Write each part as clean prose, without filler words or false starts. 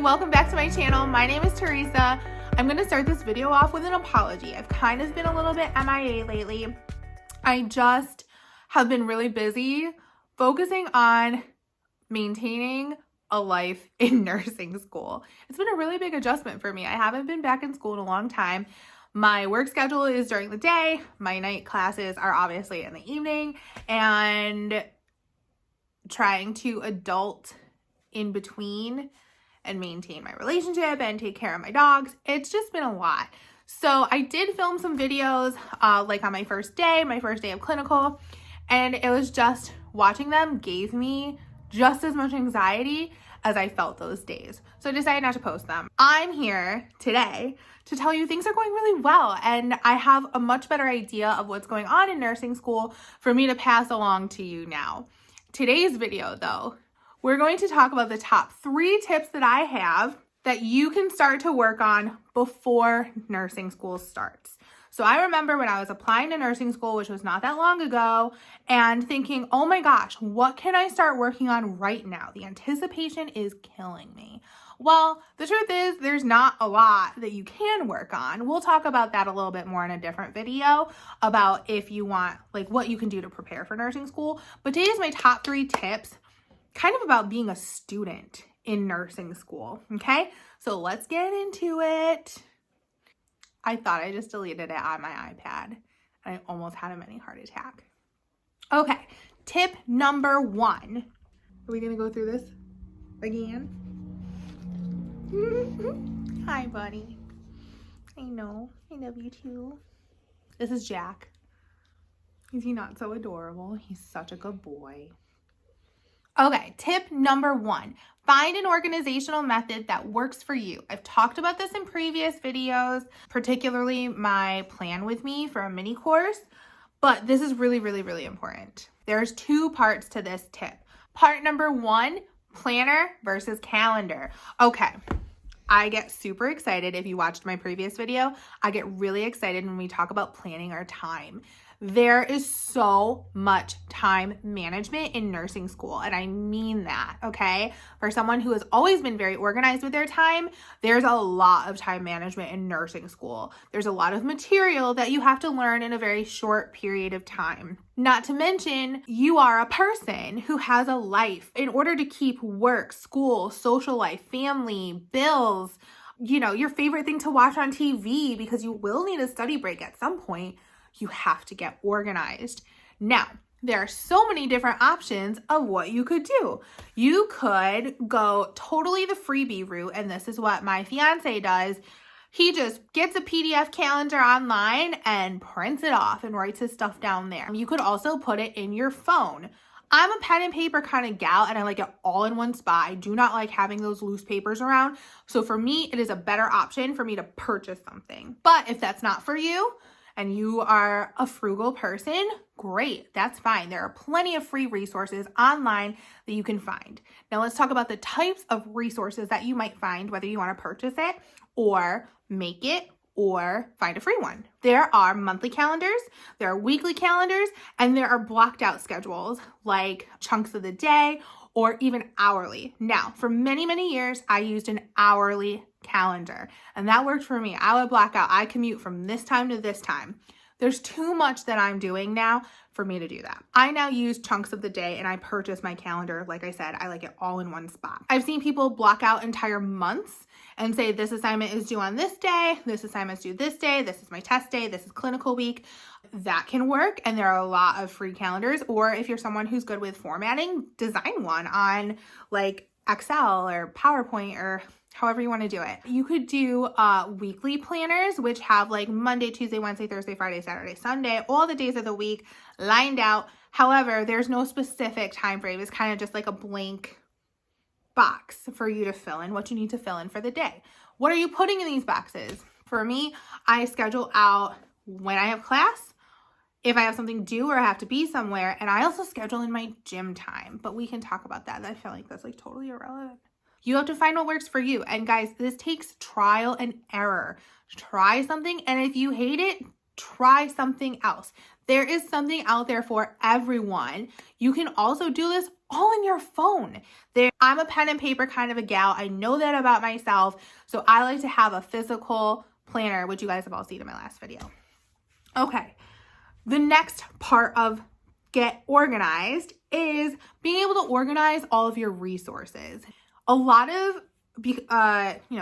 welcome back to my channel. My name is Teresa. I'm going to start this video off with an apology. I've kind of been a little bit MIA lately. I just have been really busy focusing on maintaining a life in nursing school. It's been a really big adjustment for me. I haven't been back in school in a long time. My work schedule is during the day. My night classes are obviously in the evening, and trying to adult in between and maintain my relationship and take care of my dogs. It's just been a lot. So I did film some videos like on my first day of clinical, and it was just watching them gave me just as much anxiety as I felt those days. So I decided not to post them. I'm here today to tell you things are going really well, and I have a much better idea of what's going on in nursing school for me to pass along to you now. Today's video though, we're going to talk about the top 3 tips that I have that you can start to work on before nursing school starts. So I remember when I was applying to nursing school, which was not that long ago, and thinking, oh my gosh, what can I start working on right now? The anticipation is killing me. Well, the truth is there's not a lot that you can work on. We'll talk about that a little bit more in a different video about if you want, like what you can do to prepare for nursing school. But today's my top 3 tips, kind of about being a student in nursing school, okay? So let's get into it. I thought I just deleted it on my iPad, and I almost had a mini heart attack. Okay, tip number 1. Are we gonna go through this again? Hi, buddy. I know, I love you too. This is Jack. Is he not so adorable? He's such a good boy. Okay, tip number 1, find an organizational method that works for you. I've talked about this in previous videos, particularly my plan with me for a mini course, but this is really, really, really important. There's 2 parts to this tip. Part number 1, planner versus calendar. Okay, I get super excited. If you watched my previous video, I get really excited when we talk about planning our time. There is so much time management in nursing school, and I mean that, okay? For someone who has always been very organized with their time, there's a lot of time management in nursing school. There's a lot of material that you have to learn in a very short period of time. Not to mention, you are a person who has a life. In order to keep work, school, social life, family, bills, you know, your favorite thing to watch on TV, because you will need a study break at some point, you have to get organized. Now, there are so many different options of what you could do. You could go totally the freebie route, and this is what my fiance does. He just gets a PDF calendar online and prints it off and writes his stuff down there. You could also put it in your phone. I'm a pen and paper kind of gal, and I like it all in one spot. I do not like having those loose papers around. So for me, it is a better option for me to purchase something. But if that's not for you, and you are a frugal person, great, that's fine. There are plenty of free resources online that you can find. Now let's talk about the types of resources that you might find, whether you want to purchase it or make it or find a free one. There are monthly calendars, there are weekly calendars, and there are blocked out schedules like chunks of the day or even hourly. Now, for many, many years, I used an hourly calendar, and that worked for me. I would block out, I commute from this time to this time. There's too much that I'm doing now for me to do that. I now use chunks of the day, and I purchase my calendar. Like I said, I like it all in one spot. I've seen people block out entire months and say this assignment is due on this day, this assignment's due this day, this is my test day, this is clinical week. That can work, and there are a lot of free calendars. Or if you're someone who's good with formatting, design one on like Excel or PowerPoint or however you want to do it. You could do weekly planners, which have like Monday, Tuesday, Wednesday, Thursday, Friday, Saturday, Sunday, all the days of the week lined out. However, there's no specific time frame. It's kind of just like a blank box for you to fill in what you need to fill in for the day. What are you putting in these boxes? For me, I schedule out when I have class, if I have something due or I have to be somewhere, and I also schedule in my gym time, but we can talk about that. I feel like that's like totally irrelevant. You have to find what works for you. And guys, this takes trial and error. Try something, and if you hate it, try something else. There is something out there for everyone. You can also do this all in your phone. I'm a pen and paper kind of a gal. I know that about myself. So I like to have a physical planner, which you guys have all seen in my last video. Okay. The next part of get organized is being able to organize all of your resources. A lot of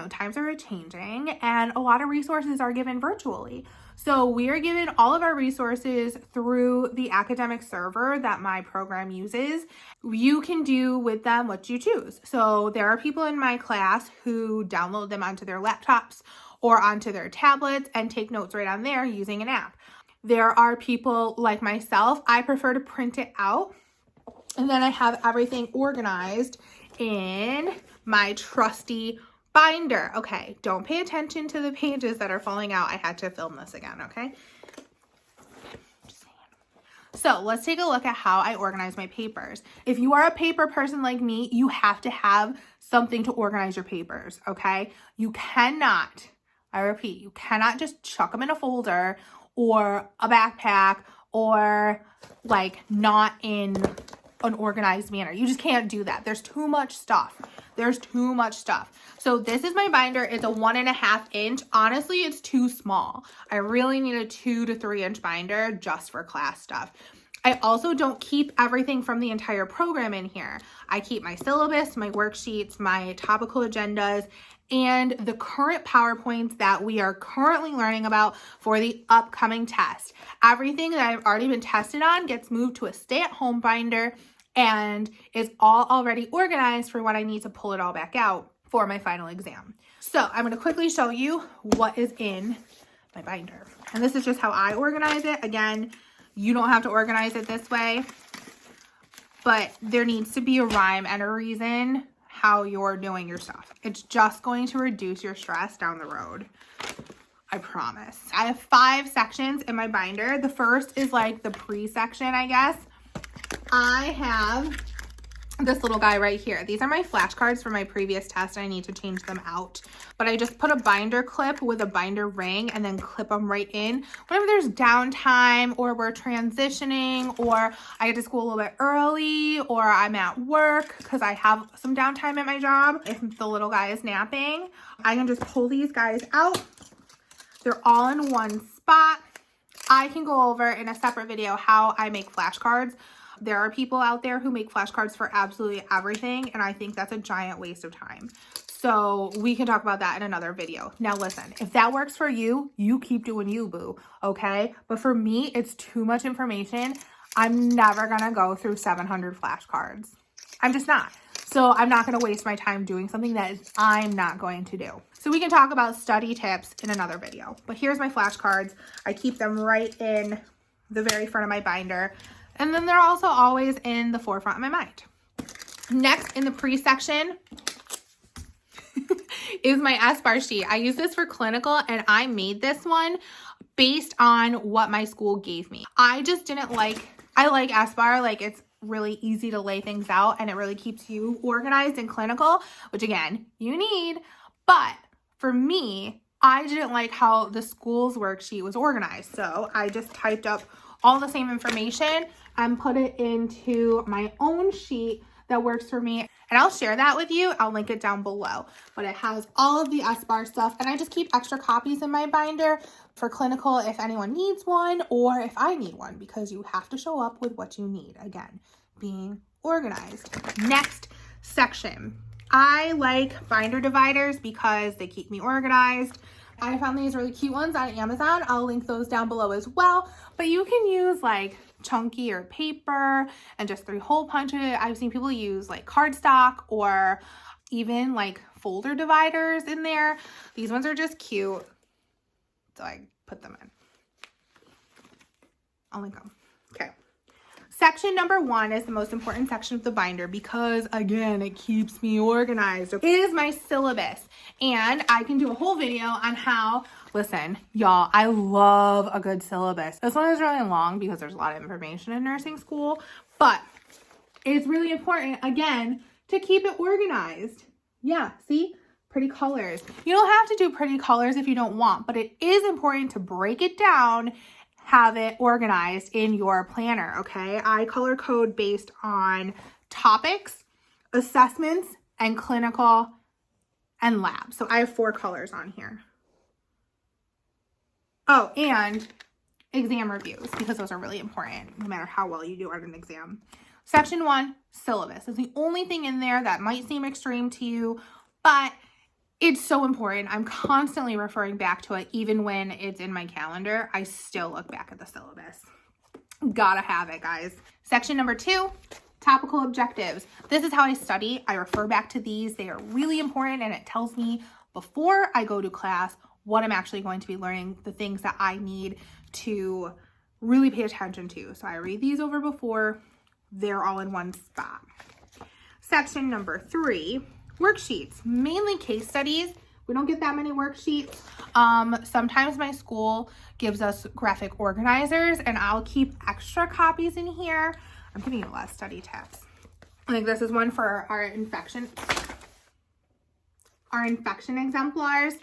times are changing and a lot of resources are given virtually. So we are given all of our resources through the academic server that my program uses. You can do with them what you choose. So there are people in my class who download them onto their laptops or onto their tablets and take notes right on there using an app. There are people like myself, I prefer to print it out, and then I have everything organized in my trusty binder. Okay, don't pay attention to the pages that are falling out. I had to film this again, okay? So let's take a look at how I organize my papers. If you are a paper person like me, you have to have something to organize your papers, okay? You cannot, I repeat, you cannot just chuck them in a folder or a backpack or like not in an organized manner. You just can't do that. There's too much stuff. There's too much stuff. So this is my binder. It's a 1.5 inch. Honestly, it's too small. I really need a 2 to 3 inch binder just for class stuff. I also don't keep everything from the entire program in here. I keep my syllabus, my worksheets, my topical agendas, and the current PowerPoints that we are currently learning about for the upcoming test. Everything that I've already been tested on gets moved to a stay-at-home binder and is all already organized for when I need to pull it all back out for my final exam. So I'm going to quickly show you what is in my binder. And this is just how I organize it. Again, you don't have to organize it this way, but there needs to be a rhyme and a reason how you're doing your stuff. It's just going to reduce your stress down the road. I promise. I have 5 sections in my binder. The first is like the pre-section, I guess. I have this little guy right here. These are my flashcards from my previous test. I need to change them out. But I just put a binder clip with a binder ring and then clip them right in. Whenever there's downtime or we're transitioning or I get to school a little bit early or I'm at work because I have some downtime at my job. If the little guy is napping, I can just pull these guys out. They're all in one spot. I can go over in a separate video how I make flashcards. There are people out there who make flashcards for absolutely everything, and I think that's a giant waste of time. So we can talk about that in another video. Now listen, if that works for you, you keep doing you, boo, okay? But for me, it's too much information. I'm never gonna go through 700 flashcards. I'm just not. So I'm not gonna waste my time doing something that I'm not going to do. So we can talk about study tips in another video. But here's my flashcards. I keep them right in the very front of my binder. And then they're also always in the forefront of my mind. Next in the pre-section is my SBARR sheet. I use this for clinical and I made this one based on what my school gave me. I just didn't like, I like SBARR, like it's really easy to lay things out and it really keeps you organized in clinical, which again, you need. But for me, I didn't like how the school's worksheet was organized. So I just typed up all the same information and put it into my own sheet that works for me. And I'll share that with you. I'll link it down below. But it has all of the SBARR stuff. And I just keep extra copies in my binder for clinical if anyone needs one or if I need one, because you have to show up with what you need. Again, being organized. Next section. I like binder dividers because they keep me organized. I found these really cute ones on Amazon. I'll link those down below as well. But you can use like chunkier paper and just 3-hole punch it. I've seen people use like cardstock or even like folder dividers in there. These ones are just cute. So I put them in. I'll link them. Okay. Section number 1 is the most important section of the binder because, again, it keeps me organized. It is my syllabus, and I can do a whole video on how, listen, y'all, I love a good syllabus. This one is really long because there's a lot of information in nursing school, but it's really important, again, to keep it organized. Yeah, see? Pretty colors. You don't have to do pretty colors if you don't want, but it is important to break it down, have it organized in your planner, okay? I color code based on topics, assessments, and clinical and lab. So I have 4 colors on here. Oh, and exam reviews, because those are really important no matter how well you do on an exam. Section 1, syllabus. It's the only thing in there that might seem extreme to you, but it's so important. I'm constantly referring back to it. Even when it's in my calendar, I still look back at the syllabus. Gotta have it, guys. Section number 2, topical objectives. This is how I study. I refer back to these. They are really important, and it tells me before I go to class what I'm actually going to be learning, the things that I need to really pay attention to. So I read these over before. They're all in one spot. Section number 3, worksheets, mainly case studies. We don't get that many worksheets. Sometimes my school gives us graphic organizers, and I'll keep extra copies in here. I'm giving you a lot of study tips. I think this is one for our infection exemplars.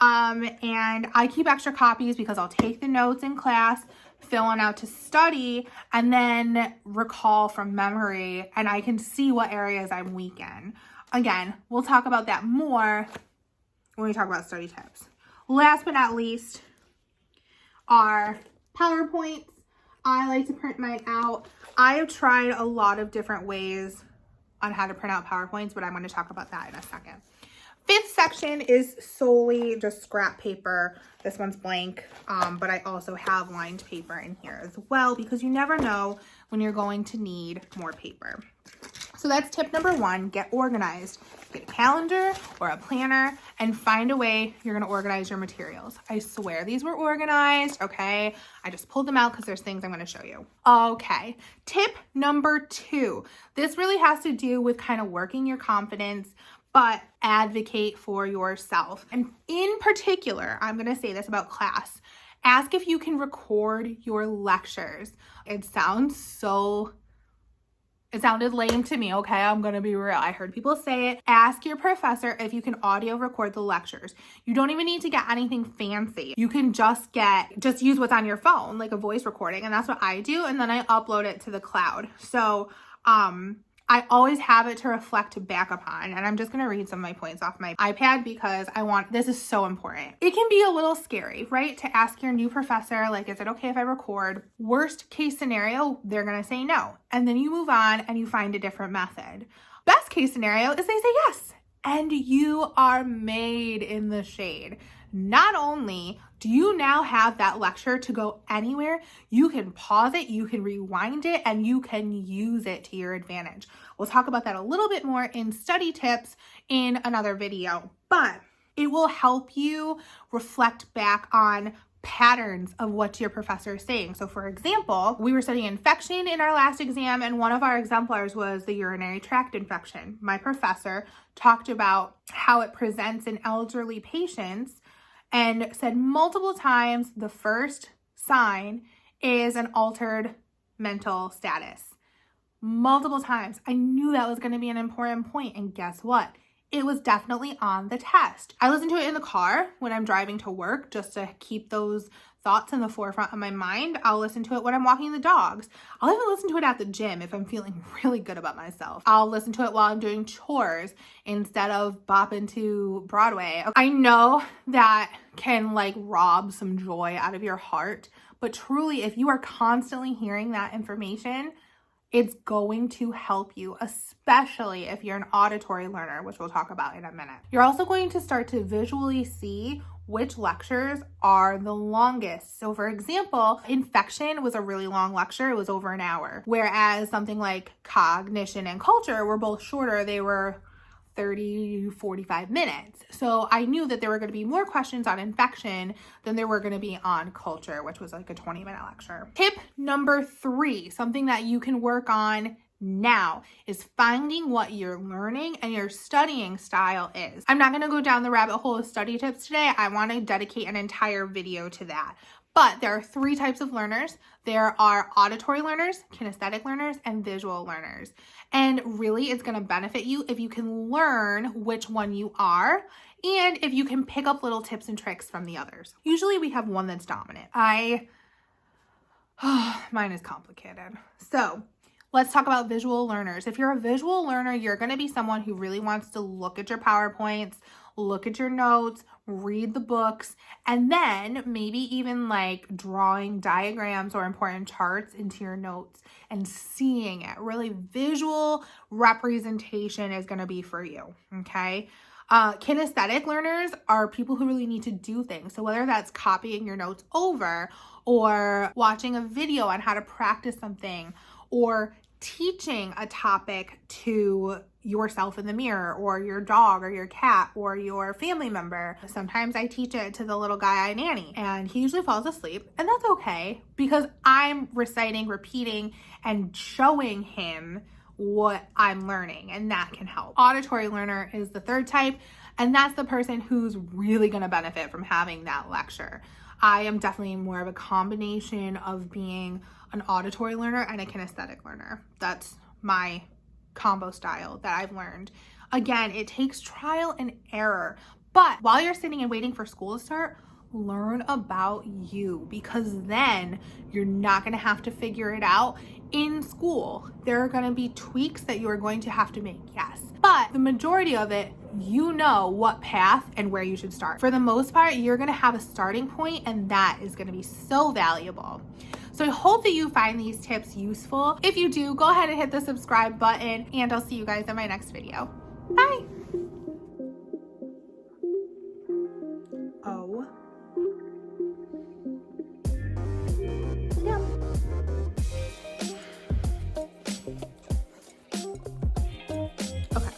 And I keep extra copies because I'll take the notes in class, fill one out to study, and then recall from memory, and I can see what areas I'm weak in. Again, we'll talk about that more when we talk about study tips. Last but not least are PowerPoints. I like to print mine out. I have tried a lot of different ways on how to print out PowerPoints, but I'm going to talk about that in a second. 5th section is solely just scrap paper. This one's blank, but I also have lined paper in here as well, because you never know when you're going to need more paper. So that's tip number 1, get organized. Get a calendar or a planner and find a way you're going to organize your materials. I swear these were organized, okay? I just pulled them out because there's things I'm going to show you. Okay, tip number 2. This really has to do with kind of working your confidence, but advocate for yourself. And in particular, I'm going to say this about class. Ask if you can record your lectures. It sounded lame to me, okay? I'm gonna be real. I heard people say it. Ask your professor if you can audio record the lectures. You don't even need to get anything fancy. You can just use what's on your phone, like a voice recording, and that's what I do, and then I upload it to the cloud. So, I always have it to reflect back upon, and I'm just going to read some of my points off my iPad because this is so important. It can be a little scary, right? To ask your new professor, like, is it okay if I record? Worst case scenario, they're going to say no. And then you move on and you find a different method. Best case scenario is they say yes, and you are made in the shade. Not only do you now have that lecture to go anywhere, you can pause it, you can rewind it, and you can use it to your advantage. We'll talk about that a little bit more in study tips in another video, but it will help you reflect back on patterns of what your professor is saying. So for example, we were studying infection in our last exam, and one of our exemplars was the urinary tract infection. My professor talked about how it presents in elderly patients and said multiple times the first sign is an altered mental status. Multiple times. I knew that was going to be an important point, and guess what? It was definitely on the test. I listen to it in the car when I'm driving to work just to keep those thoughts in the forefront of my mind. I'll listen to it when I'm walking the dogs. I'll even listen to it at the gym if I'm feeling really good about myself. I'll listen to it while I'm doing chores instead of bopping to Broadway. I know that can rob some joy out of your heart, but truly, if you are constantly hearing that information, it's going to help you, especially if you're an auditory learner, which we'll talk about in a minute. You're also going to start to visually see which lectures are the longest. So for example, infection was a really long lecture. It was over an hour. Whereas something like cognition and culture were both shorter. They were 30, 45 minutes. So I knew that there were going to be more questions on infection than there were going to be on culture, which was like a 20-minute lecture. Tip number 3, something that you can work on now, is finding what your learning and your studying style is. I'm not going to go down the rabbit hole of study tips today. I want to dedicate an entire video to that. But there are 3 types of learners. There are auditory learners, kinesthetic learners, and visual learners. And really, it's going to benefit you if you can learn which one you are and if you can pick up little tips and tricks from the others. Usually we have one that's dominant. Mine is complicated. So Let's talk about visual learners. If you're a visual learner, you're going to be someone who really wants to look at your PowerPoints, look at your notes, read the books, and then maybe even like drawing diagrams or important charts into your notes and seeing it. Really visual representation is going to be for you, okay? Kinesthetic learners are people who really need to do things. So whether that's copying your notes over or watching a video on how to practice something or teaching a topic to yourself in the mirror or your dog or your cat or your family member. Sometimes I teach it to the little guy I nanny and he usually falls asleep, and that's okay because I'm reciting, repeating, and showing him what I'm learning, and that can help. Auditory learner is the third type, and that's the person who's really going to benefit from having that lecture. I am definitely more of a combination of being an auditory learner and a kinesthetic learner. That's my combo style that I've learned. Again, it takes trial and error, but while you're sitting and waiting for school to start, learn about you, because then you're not going to have to figure it out in school. There are going to be tweaks that you are going to have to make, yes, but the majority of it, you know what path and where you should start. For the most part, you're going to have a starting point, and that is going to be so valuable. So I hope that you find these tips useful. If you do, go ahead and hit the subscribe button, and I'll see you guys in my next video. Bye. Oh. Yeah. Okay.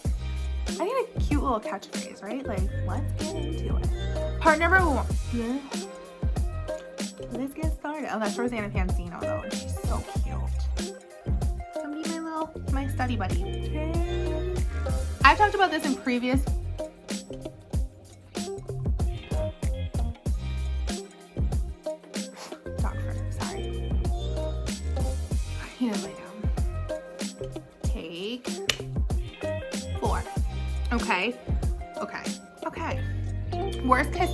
I need a cute little catchphrase, right? Like, let's get into it. Part number 1. Yeah. Let's get started. Oh, that's Rosanna Pansino though, and she's so cute. Come be my study buddy. Hey. I've talked about this in previous. Dog fur, sorry. I need to lay down. Take 4. Okay. Worst case.